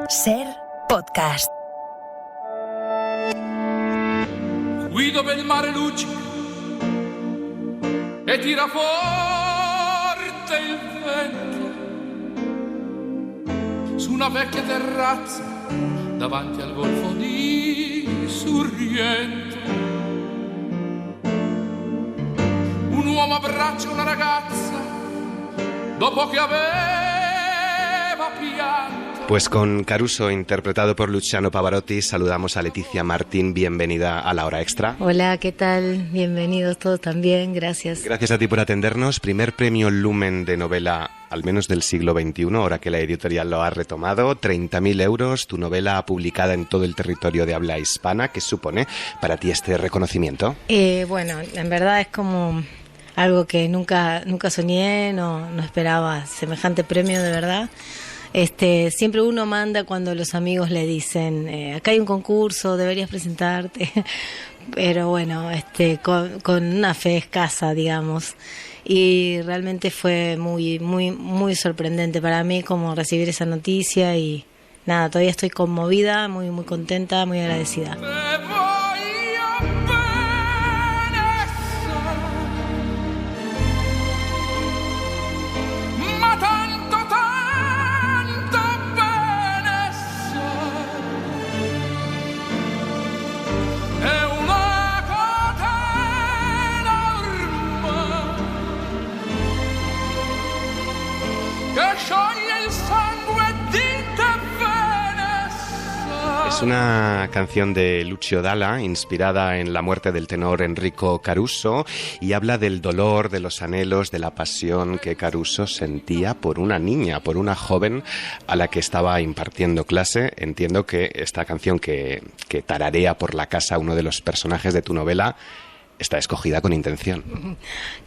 Ser podcast. Guido per il mare luccica e tira forte il vento su una vecchia terrazza davanti al golfo di Sorrento. Un uomo abbraccia una ragazza dopo che aveva pianto. Pues con Caruso, interpretado por Luciano Pavarotti, saludamos a Leticia Martín. Bienvenida a La Hora Extra. Hola, ¿qué tal? Bienvenidos todos también, gracias. Gracias a ti por atendernos. Primer premio Lumen de novela, al menos del siglo XXI, ahora que la editorial lo ha retomado. 30.000 euros, tu novela publicada en todo el territorio de habla hispana. ¿Qué supone para ti este reconocimiento? Bueno, en verdad es como algo que nunca soñé, no esperaba semejante premio, de verdad. Siempre uno manda cuando los amigos le dicen, acá hay un concurso, deberías presentarte, pero bueno, con una fe escasa, digamos, y realmente fue muy sorprendente para mí como recibir esa noticia y nada, todavía estoy conmovida, muy contenta, muy agradecida. Es una canción de Lucio Dalla, inspirada en la muerte del tenor Enrico Caruso, y habla del dolor, de los anhelos, de la pasión que Caruso sentía por una niña, por una joven a la que estaba impartiendo clase. Entiendo que esta canción que tararea por la casa uno de los personajes de tu novela está escogida con intención.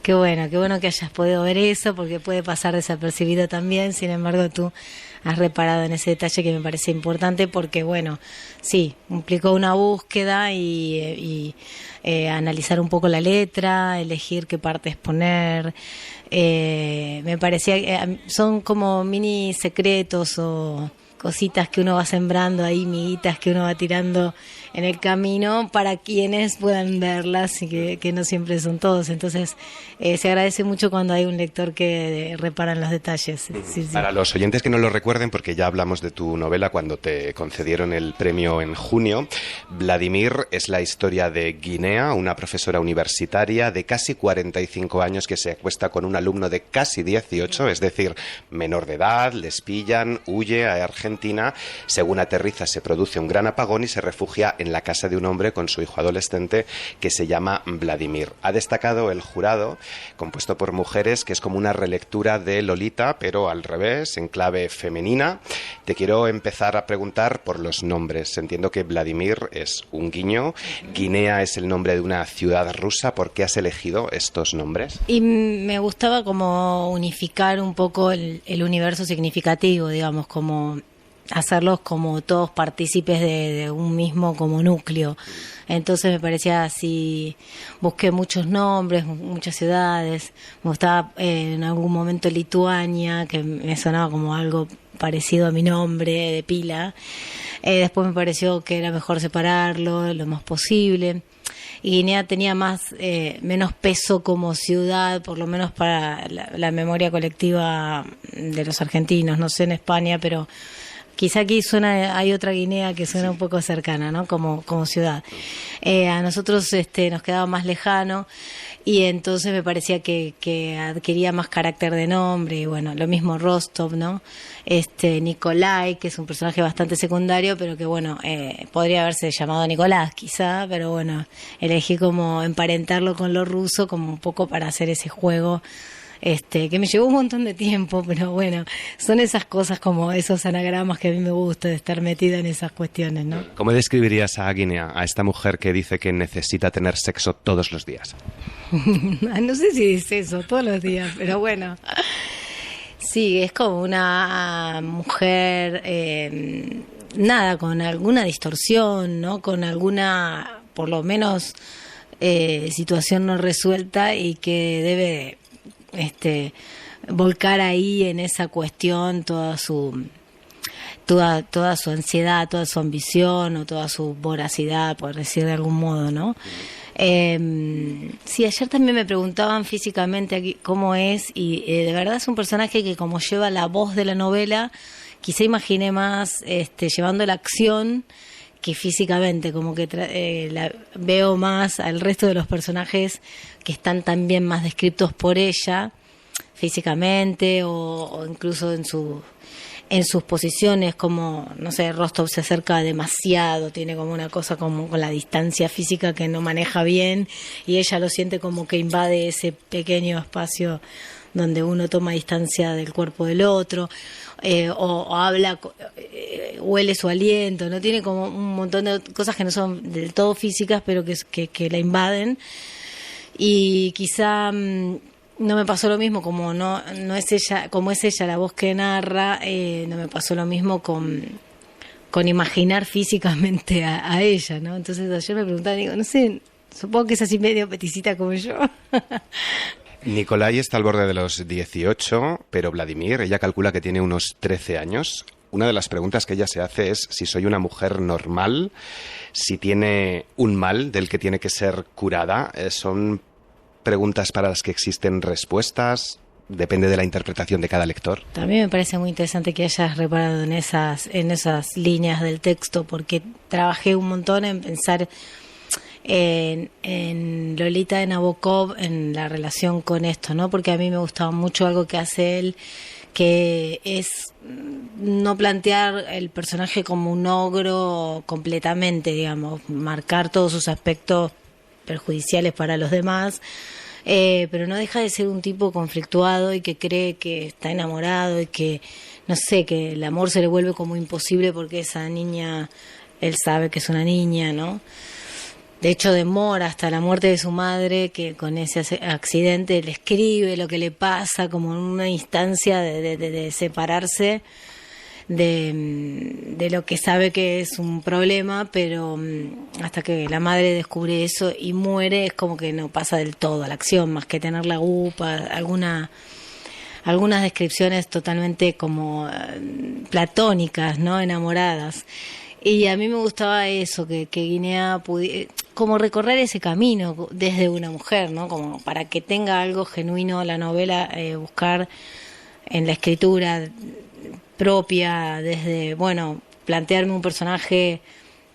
Qué bueno que hayas podido ver eso, porque puede pasar desapercibido también. Sin embargo, tú has reparado en ese detalle que me parece importante, porque bueno, sí, implicó una búsqueda y analizar un poco la letra, elegir qué partes poner. Me parecía, son como mini secretos o cositas que uno va sembrando ahí, miguitas que uno va tirando en el camino para quienes puedan verlas y que no siempre son todos. Entonces se agradece mucho cuando hay un lector que repara en los detalles. Sí. Para los oyentes que no lo recuerden, porque ya hablamos de tu novela cuando te concedieron el premio en junio, Vladimir es la historia de Guinea, una profesora universitaria de casi 45 años que se acuesta con un alumno de casi 18, es decir, menor de edad, les pillan, huye a Argentina. Según aterriza se produce un gran apagón y se refugia en la casa de un hombre con su hijo adolescente que se llama Vladimir. Ha destacado el jurado, compuesto por mujeres, que es como una relectura de Lolita, pero al revés, en clave femenina. Te quiero empezar a preguntar por los nombres. Entiendo que Vladimir es un guiño, Guinea es el nombre de una ciudad rusa. ¿Por qué has elegido estos nombres? Y me gustaba como unificar un poco el universo significativo, digamos, como hacerlos como todos partícipes de un mismo como núcleo. Entonces me parecía así, busqué muchos nombres, muchas ciudades. Me gustaba en algún momento Lituania, que me sonaba como algo parecido a mi nombre de pila. Después me pareció que era mejor separarlo lo más posible. Y Guinea tenía menos peso como ciudad, por lo menos para la memoria colectiva de los argentinos. No sé en España, pero quizá aquí hay otra Guinea que suena un poco cercana, ¿no? Como ciudad. A nosotros nos quedaba más lejano y entonces me parecía que adquiría más carácter de nombre. Y bueno, lo mismo Rostov, ¿no? Nikolai, que es un personaje bastante secundario, pero que bueno, podría haberse llamado Nicolás quizá, pero bueno, elegí como emparentarlo con lo ruso como un poco para hacer ese juego. Que me llevó un montón de tiempo, pero bueno, son esas cosas como esos anagramas que a mí me gusta de estar metida en esas cuestiones, ¿no? ¿Cómo describirías a Guinea, a esta mujer que dice que necesita tener sexo todos los días? No sé si dice eso todos los días, pero bueno. Sí, es como una mujer, con alguna distorsión, ¿no? Con alguna, por lo menos, situación no resuelta y que debe volcar ahí en esa cuestión toda su toda su ansiedad, toda su ambición o toda su voracidad, por decir de algún modo, ¿no? Sí, ayer también me preguntaban físicamente aquí cómo es, y de verdad es un personaje que, como lleva la voz de la novela, quizá imaginé más llevando la acción que físicamente, como que veo más al resto de los personajes que están también más descritos por ella físicamente o incluso en sus posiciones, como, no sé, Rostov se acerca demasiado, tiene como una cosa como con la distancia física que no maneja bien, y ella lo siente como que invade ese pequeño espacio donde uno toma distancia del cuerpo del otro, o habla, huele su aliento, no, tiene como un montón de cosas que no son del todo físicas, pero que la invaden. Y quizá no me pasó lo mismo, como no es ella, como es ella la voz que narra, no me pasó lo mismo con imaginar físicamente a ella, ¿no? Entonces ayer me preguntaba, digo, no sé, supongo que es así medio peticita como yo. Nikolai está al borde de los 18, pero Vladimir, ella calcula que tiene unos 13 años. Una de las preguntas que ella se hace es si soy una mujer normal, si tiene un mal del que tiene que ser curada. Son preguntas para las que existen respuestas, depende de la interpretación de cada lector. También me parece muy interesante que hayas reparado en esas líneas del texto, porque trabajé un montón en pensar en Lolita de Nabokov, en la relación con esto, ¿no? Porque a mí me gustaba mucho algo que hace él, que es no plantear el personaje como un ogro completamente, digamos, marcar todos sus aspectos perjudiciales para los demás, pero no deja de ser un tipo conflictuado y que cree que está enamorado y que, no sé, que el amor se le vuelve como imposible porque esa niña, él sabe que es una niña, ¿no? De hecho, demora hasta la muerte de su madre, que con ese accidente le escribe lo que le pasa, como en una instancia de separarse de lo que sabe que es un problema, pero hasta que la madre descubre eso y muere, es como que no pasa del todo a la acción, más que tener la upa, algunas descripciones totalmente como platónicas, ¿no? Enamoradas. Y a mí me gustaba eso, que Guinea pudiera como recorrer ese camino desde una mujer, ¿no? Como para que tenga algo genuino la novela, buscar en la escritura propia, desde, bueno, plantearme un personaje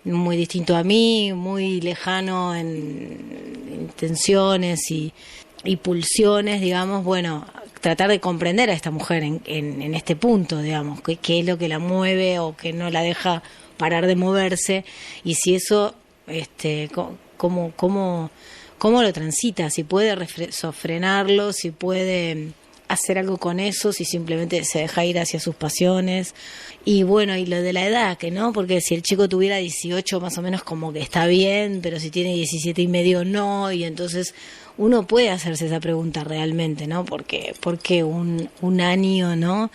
muy distinto a mí, muy lejano en intenciones y pulsiones, digamos, bueno, tratar de comprender a esta mujer en este punto, digamos, qué es lo que la mueve o que no la deja parar de moverse, y si eso, cómo lo transita, si puede frenarlo, si puede hacer algo con eso, si simplemente se deja ir hacia sus pasiones. Y bueno, y lo de la edad, que no, porque si el chico tuviera 18 más o menos como que está bien, pero si tiene 17 y medio no, y entonces uno puede hacerse esa pregunta realmente, ¿no? ¿Por qué un año, no?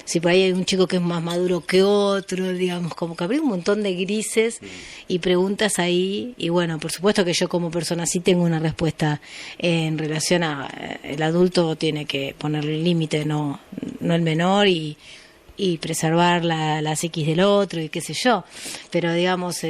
Si por ahí hay un chico que es más maduro que otro, digamos, como que habría un montón de grises y preguntas ahí. Y bueno, por supuesto que yo como persona sí tengo una respuesta en relación a el adulto tiene que ponerle el límite, no el menor, y preservar la psiquis del otro y qué sé yo, pero digamos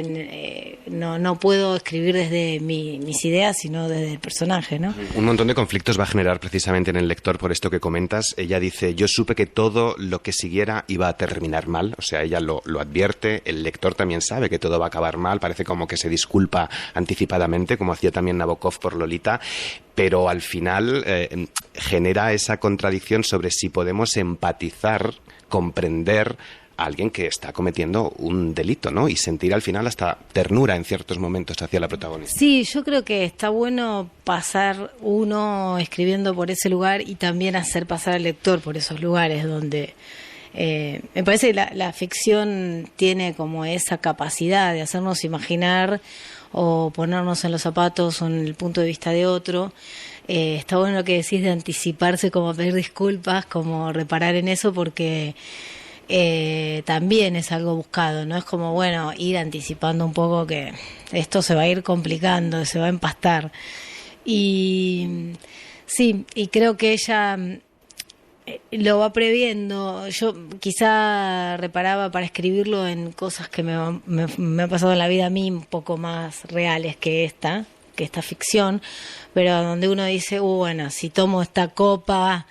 no puedo escribir desde mis ideas, sino desde el personaje, ¿no? Un montón de conflictos va a generar precisamente en el lector por esto que comentas. Ella dice, yo supe que todo lo que siguiera iba a terminar mal, o sea, ella lo advierte, el lector también sabe que todo va a acabar mal, parece como que se disculpa anticipadamente, como hacía también Nabokov por Lolita, pero al final genera esa contradicción sobre si podemos empatizar, comprender a alguien que está cometiendo un delito, ¿no? Y sentir al final hasta ternura en ciertos momentos hacia la protagonista. Sí, yo creo que está bueno pasar uno escribiendo por ese lugar y también hacer pasar al lector por esos lugares donde me parece que la ficción tiene como esa capacidad de hacernos imaginar o ponernos en los zapatos o en el punto de vista de otro. Está bueno lo que decís de anticiparse, como pedir disculpas, como reparar en eso, porque también es algo buscado, ¿no? Es como, bueno, ir anticipando un poco que esto se va a ir complicando, se va a empastar. Y sí, y creo que ella lo va previendo. Yo quizá reparaba para escribirlo en cosas que me han pasado en la vida a mí un poco más reales que esta ficción, pero donde uno dice, bueno, si tomo esta copa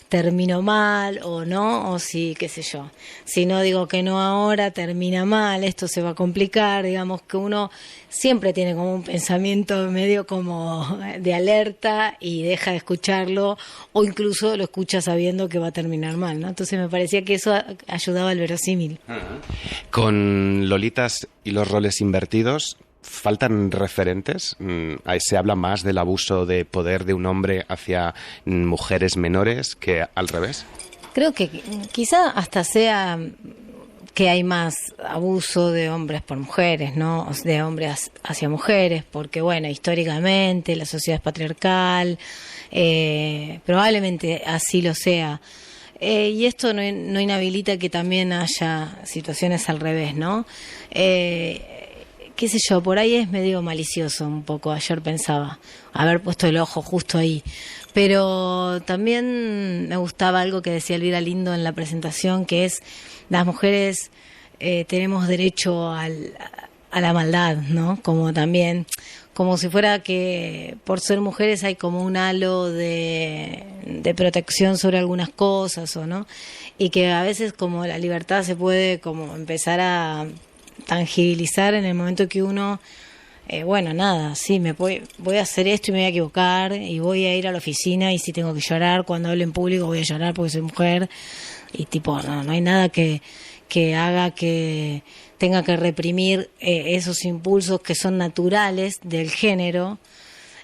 termino mal o no, o si, qué sé yo, si no digo que no ahora, termina mal, esto se va a complicar, digamos que uno siempre tiene como un pensamiento medio como de alerta y deja de escucharlo, o incluso lo escucha sabiendo que va a terminar mal, ¿no? Entonces me parecía que eso ayudaba al verosímil. Con Lolitas y los roles invertidos, ¿faltan referentes? Ahí se habla más del abuso de poder de un hombre hacia mujeres menores que al revés. Creo que quizá hasta sea que hay más abuso de hombres por mujeres, ¿no? De hombres hacia mujeres, porque bueno, históricamente la sociedad es patriarcal, probablemente así lo sea. Y esto no inhabilita que también haya situaciones al revés, ¿no? Qué sé yo, por ahí es medio malicioso un poco, ayer pensaba, haber puesto el ojo justo ahí. Pero también me gustaba algo que decía Elvira Lindo en la presentación, que es, las mujeres tenemos derecho a la maldad, ¿no? Como también, como si fuera que por ser mujeres hay como un halo de protección sobre algunas cosas, ¿o no? Y que a veces como la libertad se puede como empezar a tangibilizar en el momento que uno, bueno, nada, sí, voy a hacer esto y me voy a equivocar y voy a ir a la oficina y si tengo que llorar cuando hable en público voy a llorar porque soy mujer y tipo, no hay nada que haga que tenga que reprimir esos impulsos que son naturales del género.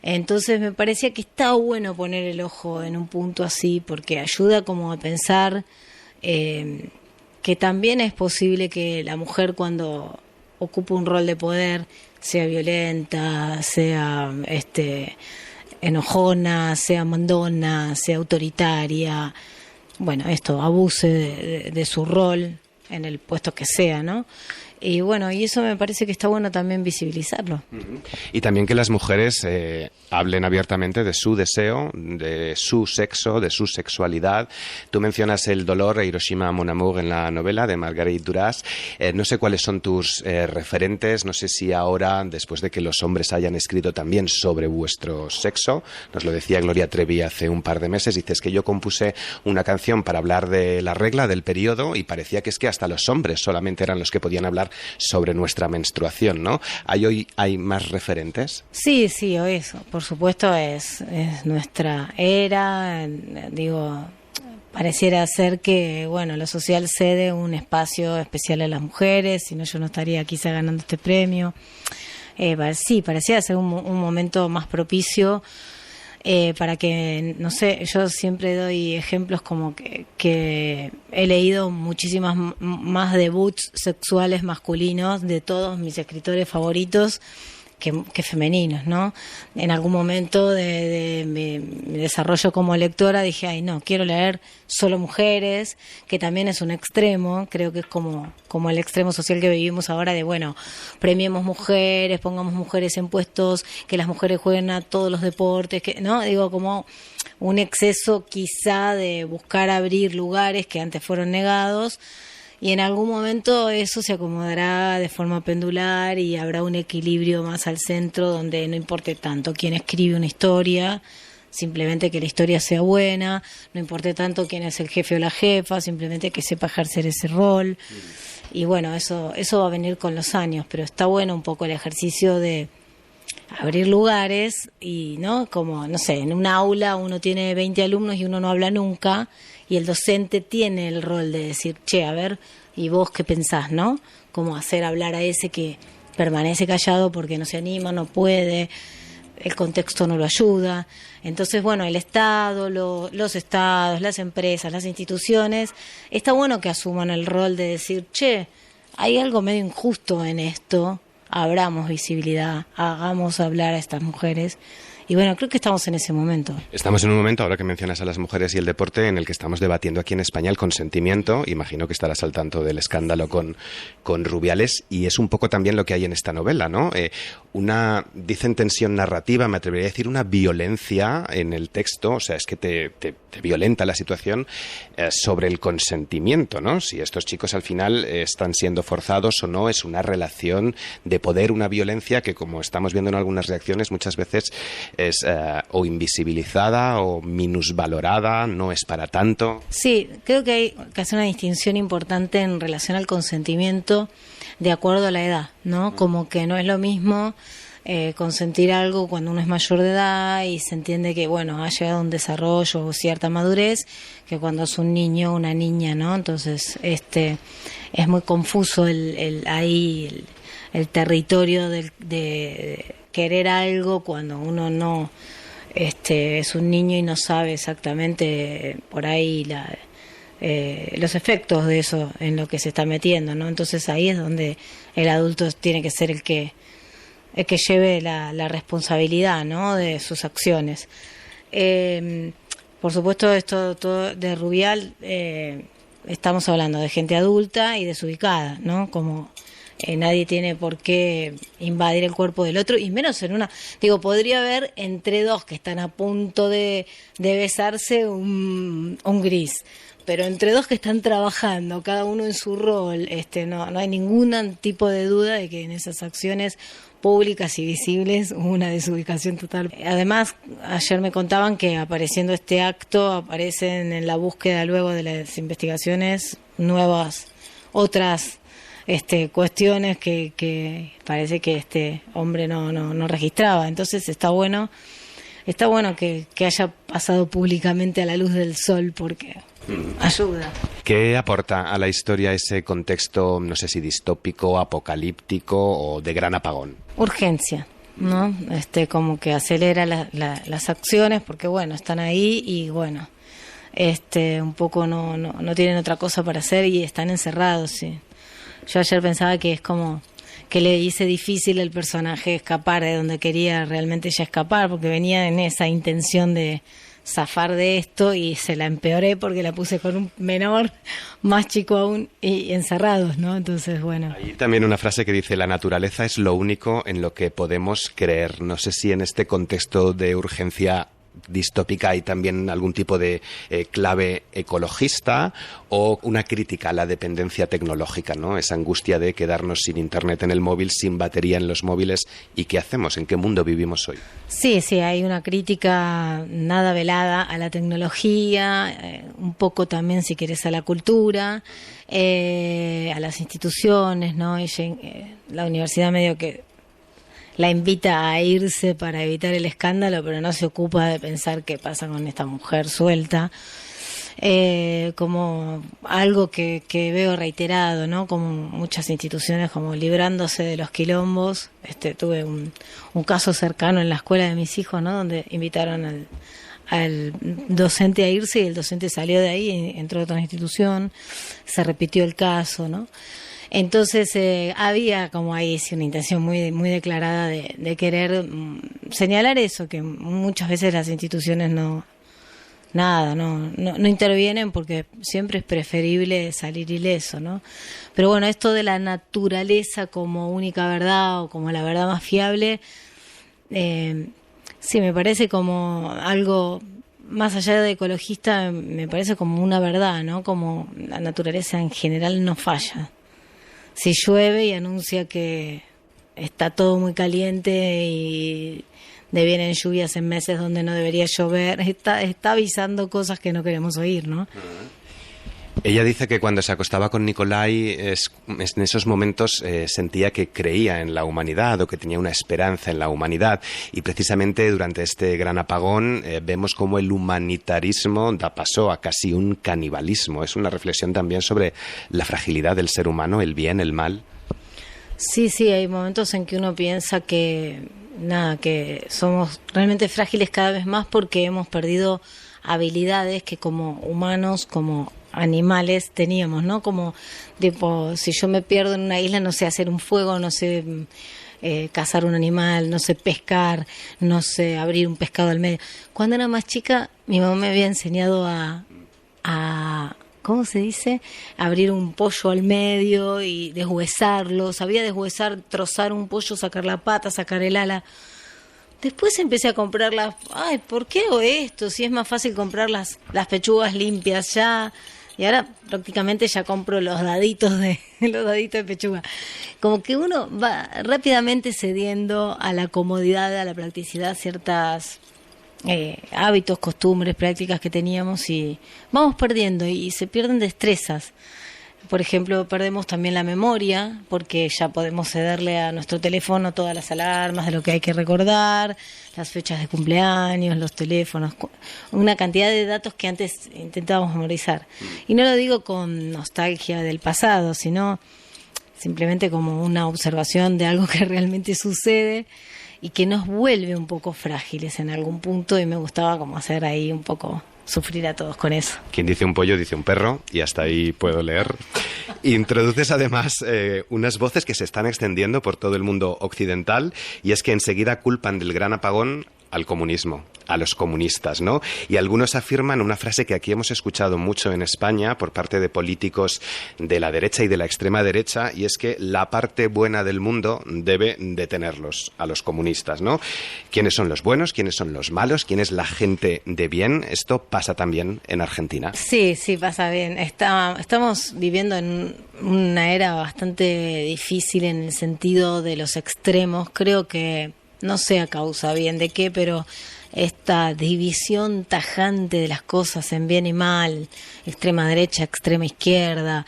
Entonces me parecía que está bueno poner el ojo en un punto así porque ayuda como a pensar que también es posible que la mujer cuando ocupa un rol de poder sea violenta, sea enojona, sea mandona, sea autoritaria, bueno, esto, abuse de su rol en el puesto que sea, ¿no? Y bueno, y eso me parece que está bueno también visibilizarlo. Y también que las mujeres hablen abiertamente de su deseo, de su sexo, de su sexualidad. Tú mencionas el dolor de Hiroshima Mon Amour en la novela de Marguerite Duras. No sé cuáles son tus referentes, no sé si ahora, después de que los hombres hayan escrito también sobre vuestro sexo, nos lo decía Gloria Trevi hace un par de meses, dices que yo compuse una canción para hablar de la regla, del periodo, y parecía que es que hasta los hombres solamente eran los que podían hablar sobre nuestra menstruación, ¿no? ¿Hoy hay más referentes? Sí, o eso, por supuesto es nuestra era, digo, pareciera ser que, bueno, lo social cede un espacio especial a las mujeres, si no yo no estaría quizá ganando este premio. Sí, parecía ser un momento más propicio para que, no sé, yo siempre doy ejemplos como que he leído muchísimas más debuts sexuales masculinos de todos mis escritores favoritos que femeninos, ¿no? En algún momento de mi desarrollo como lectora dije, ay no, quiero leer solo mujeres, que también es un extremo, creo que es como el extremo social que vivimos ahora de, bueno, premiemos mujeres, pongamos mujeres en puestos, que las mujeres jueguen a todos los deportes, que no, digo, como un exceso quizá de buscar abrir lugares que antes fueron negados. Y en algún momento eso se acomodará de forma pendular y habrá un equilibrio más al centro donde no importe tanto quién escribe una historia, simplemente que la historia sea buena, no importe tanto quién es el jefe o la jefa, simplemente que sepa ejercer ese rol. Y bueno, eso va a venir con los años, pero está bueno un poco el ejercicio de abrir lugares y, ¿no? Como, no sé, en un aula uno tiene 20 alumnos y uno no habla nunca y el docente tiene el rol de decir, che, a ver, ¿y vos qué pensás, no? Como hacer hablar a ese que permanece callado porque no se anima, no puede, el contexto no lo ayuda. Entonces, bueno, el Estado, los estados, las empresas, las instituciones, está bueno que asuman el rol de decir, che, hay algo medio injusto en esto, abramos visibilidad, hagamos hablar a estas mujeres y bueno, creo que estamos en ese momento. Estamos en un momento, ahora que mencionas a las mujeres y el deporte, en el que estamos debatiendo aquí en España el consentimiento. Imagino que estarás al tanto del escándalo con Rubiales, y es un poco también lo que hay en esta novela, ¿no? Dicen tensión narrativa, me atrevería a decir una violencia en el texto, o sea, es que te violenta la situación sobre el consentimiento, ¿no? Si estos chicos al final están siendo forzados o no, es una relación de poder, una violencia que, como estamos viendo en algunas reacciones, muchas veces es o invisibilizada o minusvalorada, no es para tanto. Sí, creo que hay que hacer una distinción importante en relación al consentimiento de acuerdo a la edad, ¿no? Como que no es lo mismo consentir algo cuando uno es mayor de edad y se entiende que, bueno, ha llegado a un desarrollo o cierta madurez, que cuando es un niño o una niña, ¿no? Entonces, es muy confuso el territorio de querer algo cuando uno no es un niño y no sabe exactamente por ahí los efectos de eso en lo que se está metiendo, ¿no? Entonces ahí es donde el adulto tiene que ser el que lleve la responsabilidad, ¿no? De sus acciones. Por supuesto, esto todo de Rubial, estamos hablando de gente adulta y desubicada, ¿no? Como nadie tiene por qué invadir el cuerpo del otro, y menos podría haber entre dos que están a punto de besarse un gris, pero entre dos que están trabajando, cada uno en su rol, no hay ningún tipo de duda de que en esas acciones públicas y visibles hubo una desubicación total. Además, ayer me contaban que apareciendo este acto, aparecen en la búsqueda luego de las investigaciones nuevas, otras cuestiones que parece que este hombre no registraba. Entonces está bueno que haya pasado públicamente a la luz del sol, porque ayuda. ¿Qué aporta a la historia ese contexto, no sé si distópico, apocalíptico o de gran apagón? Urgencia, ¿no? Como que acelera las acciones, porque bueno, están ahí y bueno, un poco no tienen otra cosa para hacer y están encerrados, sí. Yo ayer pensaba que es como que le hice difícil al personaje escapar de donde quería realmente ya escapar, porque venía en esa intención de zafar de esto y se la empeoré porque la puse con un menor más chico aún y encerrados, ¿no? Entonces, bueno. Hay también una frase que dice: la naturaleza es lo único en lo que podemos creer. No sé si en este contexto de urgencia distópica hay también algún tipo de clave ecologista o una crítica a la dependencia tecnológica, ¿no? Esa angustia de quedarnos sin internet en el móvil, sin batería en los móviles. ¿Y qué hacemos? ¿En qué mundo vivimos hoy? Sí, hay una crítica nada velada a la tecnología, un poco también, si querés, a la cultura, a las instituciones, ¿no? La universidad medio que la invita a irse para evitar el escándalo, pero no se ocupa de pensar qué pasa con esta mujer suelta. Como algo que veo reiterado, ¿no? Como muchas instituciones como librándose de los quilombos. Tuve un caso cercano en la escuela de mis hijos, ¿no? Donde invitaron al docente a irse y el docente salió de ahí y entró a otra institución. Se repitió el caso, ¿no? Entonces había como ahí sí, una intención muy, muy declarada de querer señalar eso, que muchas veces las instituciones no intervienen porque siempre es preferible salir ileso, ¿no? Pero bueno, esto de la naturaleza como única verdad o como la verdad más fiable, sí, me parece como algo más allá de ecologista, me parece como una verdad, ¿no? Como la naturaleza en general no falla. Si llueve y anuncia que está todo muy caliente y vienen lluvias en meses donde no debería llover, está avisando cosas que no queremos oír, ¿no? Ella dice que cuando se acostaba con Nicolai, en esos momentos sentía que creía en la humanidad o que tenía una esperanza en la humanidad. Y precisamente durante este gran apagón vemos cómo el humanitarismo da paso a casi un canibalismo. Es una reflexión también sobre la fragilidad del ser humano, el bien, el mal. Sí, hay momentos en que uno piensa que somos realmente frágiles cada vez más porque hemos perdido habilidades que como humanos, como animales teníamos, ¿no? Como, tipo, si yo me pierdo en una isla, no sé hacer un fuego, no sé cazar un animal, no sé, pescar, no sé, abrir un pescado al medio. Cuando era más chica, mi mamá me había enseñado a ¿cómo se dice? Abrir un pollo al medio y deshuesarlo. Sabía deshuesar, trozar un pollo, sacar la pata, sacar el ala. Después empecé a comprar ay, ¿por qué hago esto? Si es más fácil comprar las pechugas limpias ya. Y ahora prácticamente ya compro los daditos de pechuga. Como que uno va rápidamente cediendo a la comodidad, a la practicidad, ciertas hábitos, costumbres, prácticas que teníamos y vamos perdiendo y se pierden destrezas. Por ejemplo, perdemos también la memoria porque ya podemos cederle a nuestro teléfono todas las alarmas de lo que hay que recordar, las fechas de cumpleaños, los teléfonos, una cantidad de datos que antes intentábamos memorizar. Y no lo digo con nostalgia del pasado, sino simplemente como una observación de algo que realmente sucede y que nos vuelve un poco frágiles en algún punto y me gustaba como hacer ahí un poco sufrir a todos con eso. Quien dice un pollo dice un perro y hasta ahí puedo leer. Introduces además unas voces que se están extendiendo por todo el mundo occidental y es que enseguida culpan del gran apagón al comunismo, a los comunistas, ¿no? Y algunos afirman una frase que aquí hemos escuchado mucho en España por parte de políticos de la derecha y de la extrema derecha, y es que la parte buena del mundo debe detenerlos, a los comunistas, ¿no? ¿Quiénes son los buenos? ¿Quiénes son los malos? ¿Quién es la gente de bien? Esto pasa también en Argentina. Sí, pasa bien. Estamos viviendo en una era bastante difícil en el sentido de los extremos. Creo que no sé a causa bien de qué, pero esta división tajante de las cosas en bien y mal, extrema derecha, extrema izquierda,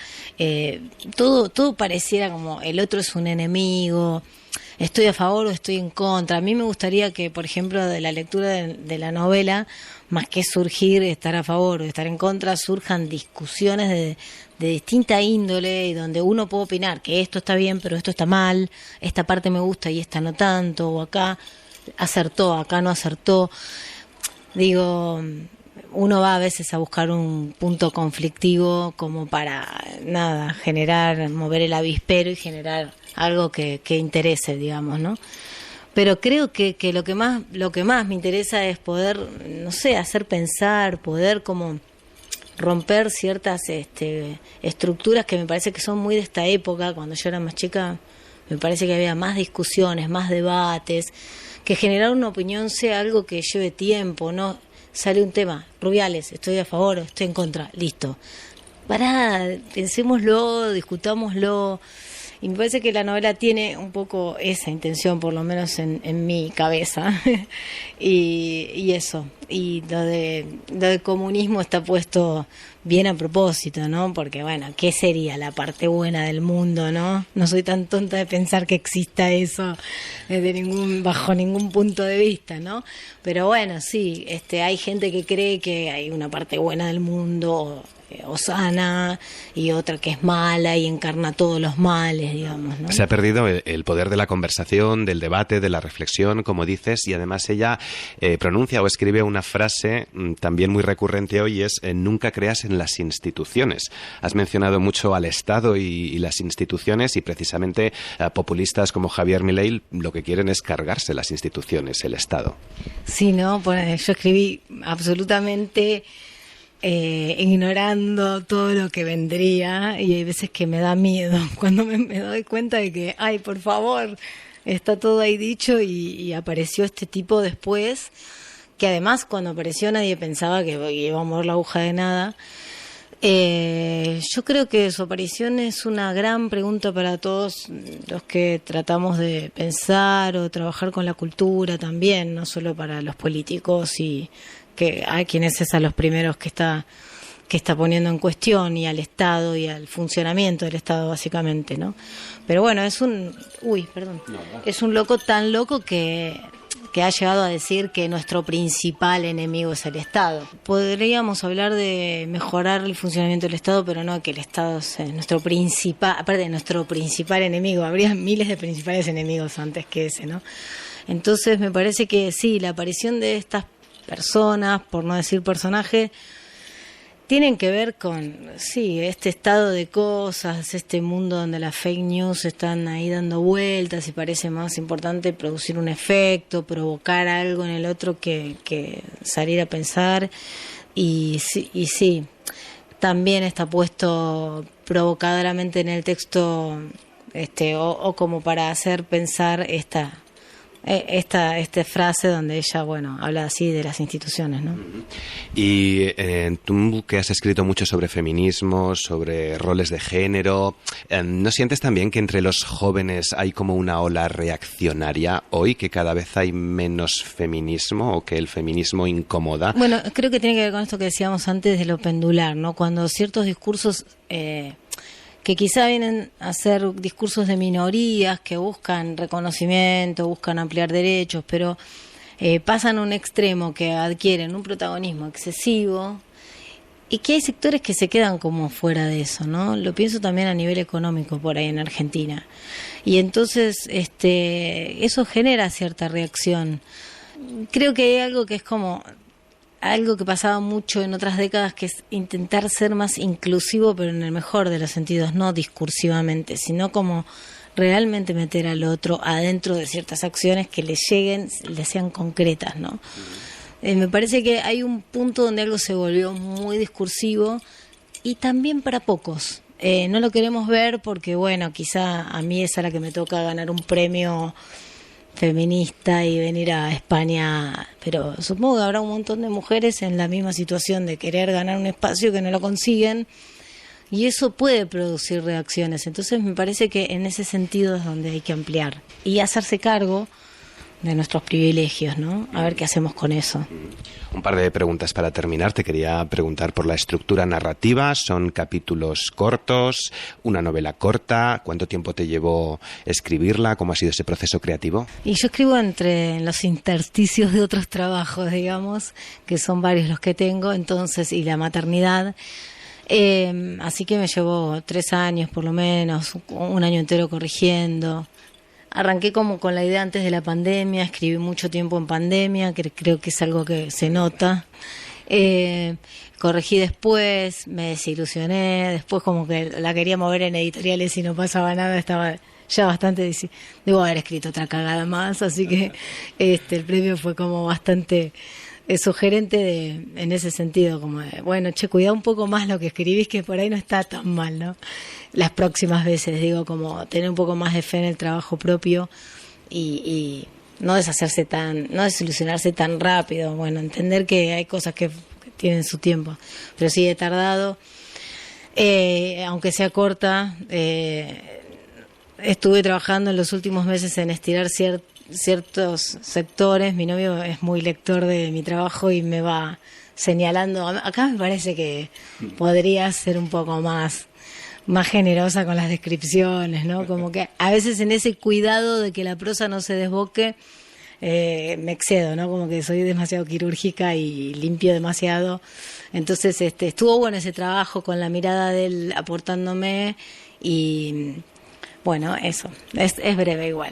todo pareciera como el otro es un enemigo, estoy a favor o estoy en contra. A mí me gustaría que, por ejemplo, de la lectura de la novela, más que surgir estar a favor o estar en contra, surjan discusiones de distinta índole y donde uno puede opinar que esto está bien pero esto está mal, esta parte me gusta y esta no tanto, o acá acertó, acá no acertó. Digo, uno va a veces a buscar un punto conflictivo como para, mover el avispero y generar algo que interese, digamos, ¿no? Pero creo que lo que más me interesa es poder, no sé, hacer pensar, poder como romper ciertas estructuras que me parece que son muy de esta época. Cuando yo era más chica me parece que había más discusiones, más debates, que generar una opinión sea algo que lleve tiempo, no sale un tema, Rubiales, estoy a favor, estoy en contra, listo. Pensémoslo, discutámoslo. Y me parece que la novela tiene un poco esa intención, por lo menos en mi cabeza. y eso. Y lo de comunismo está puesto bien a propósito, ¿no? Porque, bueno, ¿qué sería la parte buena del mundo, no? No soy tan tonta de pensar que exista eso bajo ningún punto de vista, ¿no? Pero bueno, sí, hay gente que cree que hay una parte buena del mundo o sana y otra que es mala y encarna todos los males, digamos, ¿no? Se ha perdido el poder de la conversación, del debate, de la reflexión, como dices, y además ella pronuncia o escribe una frase también muy recurrente hoy, es nunca creas en las instituciones. Has mencionado mucho al Estado y las instituciones y precisamente populistas como Javier Milei lo que quieren es cargarse las instituciones, el Estado. Sí, no, pues yo escribí absolutamente ignorando todo lo que vendría y hay veces que me da miedo cuando me doy cuenta de que, ay, por favor, está todo ahí dicho y apareció este tipo después, que además cuando apareció nadie pensaba que iba a mover la aguja de nada. Yo creo que su aparición es una gran pregunta para todos los que tratamos de pensar o trabajar con la cultura también, no solo para los políticos y que hay quienes es a los primeros que está poniendo en cuestión, y al Estado y al funcionamiento del Estado básicamente, ¿no? Pero bueno, es un loco tan loco que ha llegado a decir que nuestro principal enemigo es el Estado. Podríamos hablar de mejorar el funcionamiento del Estado, pero no que el Estado es nuestro principal enemigo. Habría miles de principales enemigos antes que ese, ¿no? Entonces me parece que sí, la aparición de estas personas, por no decir personaje, tienen que ver con, sí, este estado de cosas, este mundo donde las fake news están ahí dando vueltas y parece más importante producir un efecto, provocar algo en el otro que salir a pensar. Y sí, también está puesto provocadoramente en el texto, o como para hacer pensar esta frase donde ella, bueno, habla así de las instituciones, ¿no? Y tú que has escrito mucho sobre feminismo, sobre roles de género, ¿no sientes también que entre los jóvenes hay como una ola reaccionaria hoy, que cada vez hay menos feminismo o que el feminismo incomoda? Bueno, creo que tiene que ver con esto que decíamos antes de lo pendular, ¿no? Cuando ciertos discursos que quizá vienen a ser discursos de minorías que buscan reconocimiento, buscan ampliar derechos, pero pasan a un extremo que adquieren un protagonismo excesivo y que hay sectores que se quedan como fuera de eso, ¿no? Lo pienso también a nivel económico por ahí en Argentina. Y entonces eso genera cierta reacción. Creo que hay algo que es como algo que pasaba mucho en otras décadas, que es intentar ser más inclusivo, pero en el mejor de los sentidos, no discursivamente, sino como realmente meter al otro adentro de ciertas acciones que le lleguen, le sean concretas, ¿no? Me parece que hay un punto donde algo se volvió muy discursivo y también para pocos. No lo queremos ver porque, bueno, quizá a mí es a la que me toca ganar un premio feminista y venir a España, pero supongo que habrá un montón de mujeres en la misma situación de querer ganar un espacio que no lo consiguen, y eso puede producir reacciones. Entonces me parece que en ese sentido es donde hay que ampliar y hacerse cargo de nuestros privilegios, ¿no? A ver qué hacemos con eso. Un par de preguntas para terminar. Te quería preguntar por la estructura narrativa. ¿Son capítulos cortos? ¿Una novela corta? ¿Cuánto tiempo te llevó escribirla? ¿Cómo ha sido ese proceso creativo? Y yo escribo entre los intersticios de otros trabajos, digamos, que son varios los que tengo, entonces, y la maternidad. Así que me llevó 3 años por lo menos, un año entero corrigiendo. Arranqué como con la idea antes de la pandemia, escribí mucho tiempo en pandemia, que creo que es algo que se nota. Corregí después, me desilusioné, después como que la quería mover en editoriales y no pasaba nada, estaba ya bastante... Debo haber escrito otra cagada más, así que el premio fue como bastante sugerente en ese sentido, como de, bueno, cuidá un poco más lo que escribís, que por ahí no está tan mal, ¿no? Las próximas veces, digo, como tener un poco más de fe en el trabajo propio y no no desilusionarse tan rápido, bueno, entender que hay cosas que tienen su tiempo, pero sí he tardado, aunque sea corta, estuve trabajando en los últimos meses en estirar ciertos sectores. Mi novio es muy lector de mi trabajo y me va señalando. Acá me parece que podría ser un poco más generosa con las descripciones, ¿no? Como que a veces en ese cuidado de que la prosa no se desboque, me excedo, ¿no? Como que soy demasiado quirúrgica y limpio demasiado. Entonces, estuvo bueno ese trabajo con la mirada de él aportándome y, bueno, eso. Es breve igual.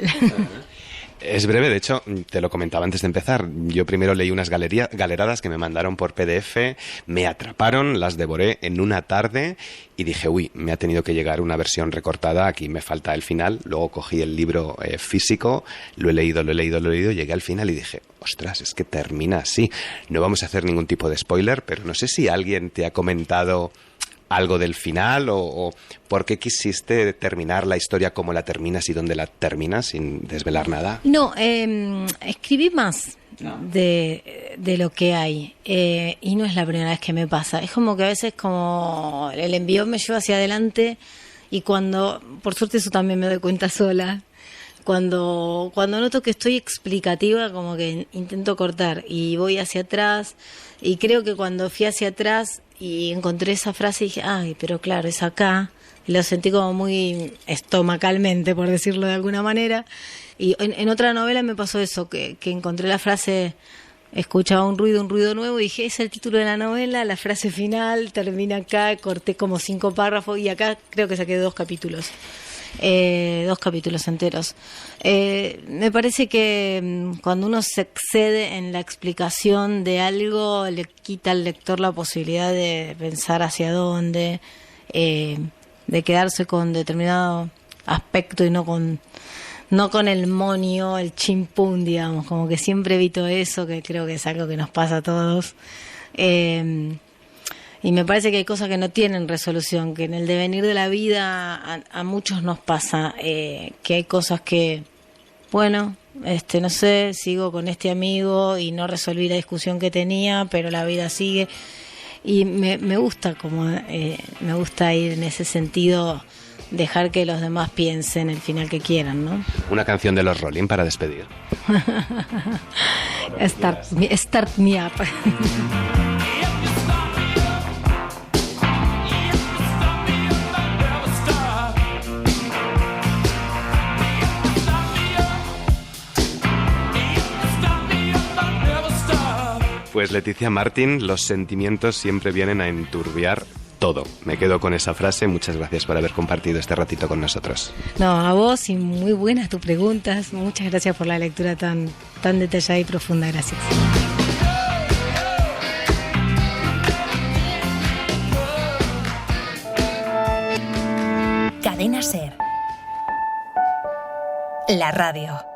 Es breve, de hecho, te lo comentaba antes de empezar. Yo primero leí unas galeradas que me mandaron por PDF, me atraparon, las devoré en una tarde y dije, uy, me ha tenido que llegar una versión recortada, aquí me falta el final. Luego cogí el libro físico, lo he leído, llegué al final y dije, ostras, es que termina así. No vamos a hacer ningún tipo de spoiler, pero no sé si alguien te ha comentado algo del final o por qué quisiste terminar la historia como la terminas y dónde la terminas sin desvelar nada. No, escribí más de lo que hay y no es la primera vez que me pasa. Es como que a veces como el envío me lleva hacia adelante y cuando, por suerte eso también me doy cuenta sola, cuando noto que estoy explicativa, como que intento cortar y voy hacia atrás, y creo que cuando fui hacia atrás y encontré esa frase dije, ay, pero claro, es acá. Lo sentí como muy estomacalmente, por decirlo de alguna manera. Y en otra novela me pasó eso, que encontré la frase, escuchaba un ruido nuevo, y dije, es el título de la novela, la frase final, termina acá, corté como 5 párrafos, y acá creo que saqué 2 capítulos. 2 capítulos enteros. Me parece que cuando uno se excede en la explicación de algo, le quita al lector la posibilidad de pensar hacia dónde, de quedarse con determinado aspecto y no con el monio, el chimpún, digamos, como que siempre evito eso, que creo que es algo que nos pasa a todos. Y me parece que hay cosas que no tienen resolución, que en el devenir de la vida a muchos nos pasa, que hay cosas que, bueno, no sé, sigo con este amigo y no resolví la discusión que tenía, pero la vida sigue. Y me gusta me gusta ir en ese sentido, dejar que los demás piensen el final que quieran, ¿no? Una canción de los Rolling para despedir. Start me up. Pues Leticia Martín, los sentimientos siempre vienen a enturbiar todo. Me quedo con esa frase. Muchas gracias por haber compartido este ratito con nosotros. No, a vos, y muy buenas tus preguntas. Muchas gracias por la lectura tan detallada y profunda. Gracias. Cadena SER. La radio.